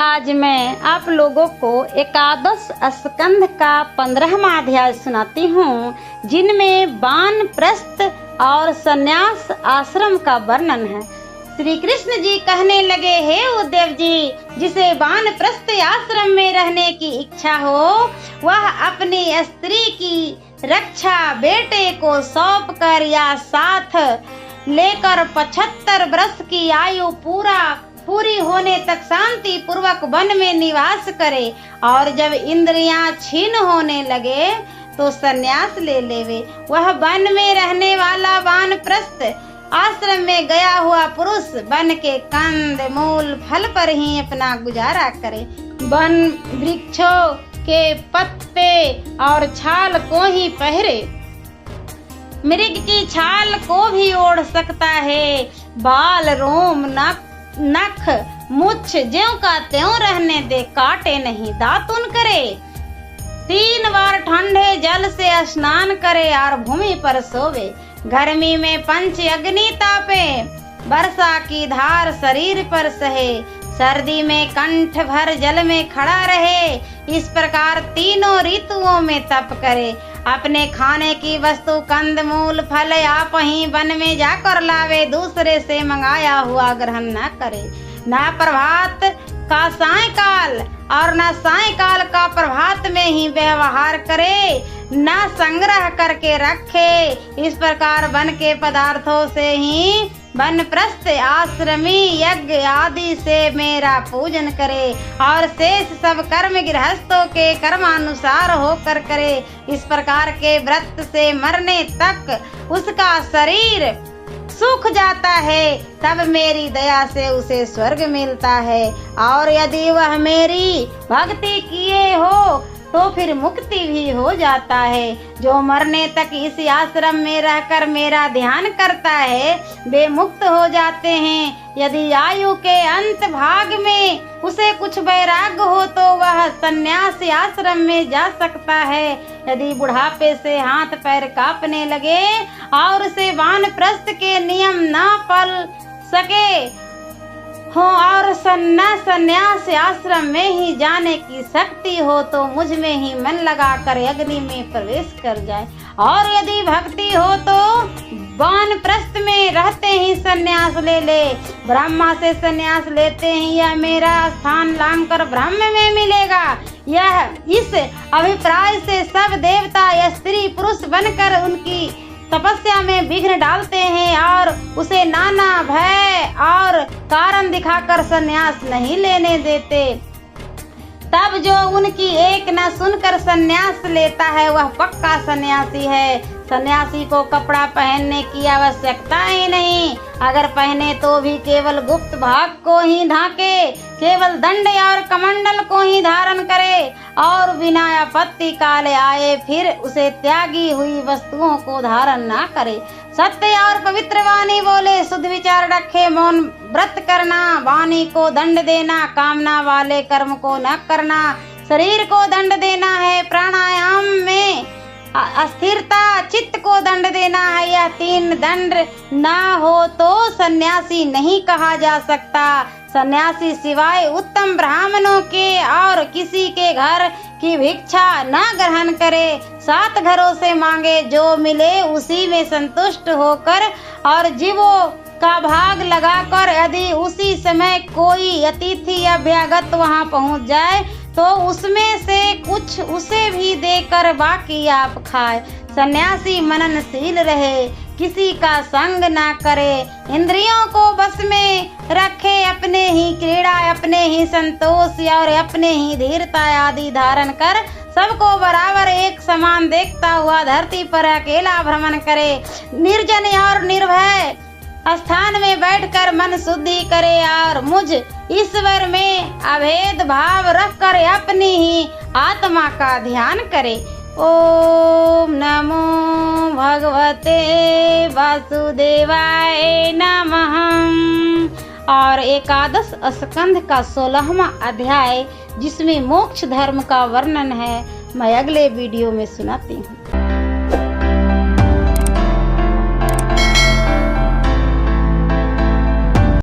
आज मैं आप लोगों को एकादश स्कंध का 15वां अध्याय सुनाती हूँ, जिनमें वानप्रस्थ और संन्यास आश्रम का वर्णन है। श्री कृष्ण जी कहने लगे, हे उद्धव जी, जिसे वानप्रस्थ आश्रम में रहने की इच्छा हो, वह अपनी स्त्री की रक्षा बेटे को सौंप कर या साथ लेकर 75 वर्ष की आयु पूरी होने तक शांति पूर्वक वन में निवास करे, और जब इंद्रियां क्षीण होने लगे तो संन्यास ले लेवे। वह वन में रहने वाला वानप्रस्थ आश्रम में गया हुआ पुरुष वन के कंद मूल फल पर ही अपना गुजारा करे। वन वृक्षों के पत्ते और छाल को ही पहरे, मृग की छाल को भी ओढ़ सकता है। बाल रोम नख मुछ ज्यों का त्यों रहने दे, काटे नहीं दातुन करे। 3 बार ठंडे जल से स्नान करे और भूमि पर सोवे। गर्मी में पंच अग्नि तापे, वर्षा की धार शरीर पर सहे, सर्दी में कंठ भर जल में खड़ा रहे। इस प्रकार तीनों ऋतुओं में तप करे। अपने खाने की वस्तु कंद मूल फल आप ही वन में जाकर लावे, दूसरे से मंगाया हुआ ग्रहण न करे। न प्रभात का सायकाल और न सायकाल का प्रभात में ही व्यवहार करे, न संग्रह करके रखे। इस प्रकार वन के पदार्थों से ही वानप्रस्थ आश्रमी यज्ञ आदि से मेरा पूजन करे, और शेष सब कर्म गृहस्थों के कर्मानुसार होकर करे। इस प्रकार के व्रत से मरने तक उसका शरीर सूख जाता है, तब मेरी दया से उसे स्वर्ग मिलता है। और यदि वह मेरी भक्ति किए हो तो फिर मुक्ति भी हो जाता है। जो मरने तक इस आश्रम में रहकर मेरा ध्यान करता है, वे मुक्त हो जाते हैं। यदि आयु के अंत भाग में उसे कुछ वैराग्य हो तो वह संन्यास आश्रम में जा सकता है। यदि बुढ़ापे से हाथ पैर कांपने लगे और उसे वानप्रस्थ के नियम न पाल सके हो और संन्यास आश्रम में ही जाने की शक्ति हो, तो मुझ में ही मन लगाकर अग्नि में प्रवेश कर जाए। और यदि भक्ति हो तो वानप्रस्थ में रहते ही संन्यास ले ले। ब्रह्मा से संन्यास लेते ही यह मेरा स्थान लांघकर ब्रह्म में मिलेगा। यह इस अभिप्राय से सब देवता या स्त्री पुरुष बनकर उनकी तपस्या में विघ्न डालते हैं और उसे नाना भय और कारण दिखाकर संन्यास नहीं लेने देते। तब जो उनकी एक न सुनकर संन्यास लेता है, वह पक्का सन्यासी है। सन्यासी को कपड़ा पहनने की आवश्यकता ही नहीं, अगर पहने तो भी केवल गुप्त भाग को ही ढाके, केवल दंड और कमंडल को ही धारण करे, और बिना आपत्ति काल आए फिर उसे त्यागी हुई वस्तुओं को धारण न करे। सत्य और पवित्र वाणी बोले, शुद्ध विचार रखे, मौन व्रत करना, वाणी को दंड देना, कामना वाले कर्म को न करना, शरीर को दंड देना है, प्राणायाम में अस्थिरता, चित्त को दंड देना है। यह 3 दंड ना हो तो सन्यासी नहीं कहा जा सकता। सन्यासी सिवाय उत्तम ब्राह्मणों के और किसी के घर की भिक्षा न ग्रहण करे। 7 घरों से मांगे, जो मिले उसी में संतुष्ट होकर और जीवों का भाग लगाकर, यदि उसी समय कोई अतिथि या अभ्यागत वहां पहुंच जाए तो उसमें से कुछ उसे भी देकर बाकी आप खाए। सन्यासी मननशील रहे, किसी का संग ना करे, इंद्रियों को बस में रखे, अपने ही क्रीड़ा, अपने ही संतोष और अपने ही धीरता आदि धारण कर सबको बराबर एक समान देखता हुआ धरती पर अकेला भ्रमण करे। निर्जन और निर्भय स्थान में बैठकर मन शुद्धि करे और मुझ ईश्वर में अभेद भाव रखकर अपनी ही आत्मा का ध्यान करे। ओम नमो भगवते वासुदेवाय नमः। और एकादश स्कंध का 16वां अध्याय, जिसमें मोक्ष धर्म का वर्णन है, मैं अगले वीडियो में सुनाती हूँ।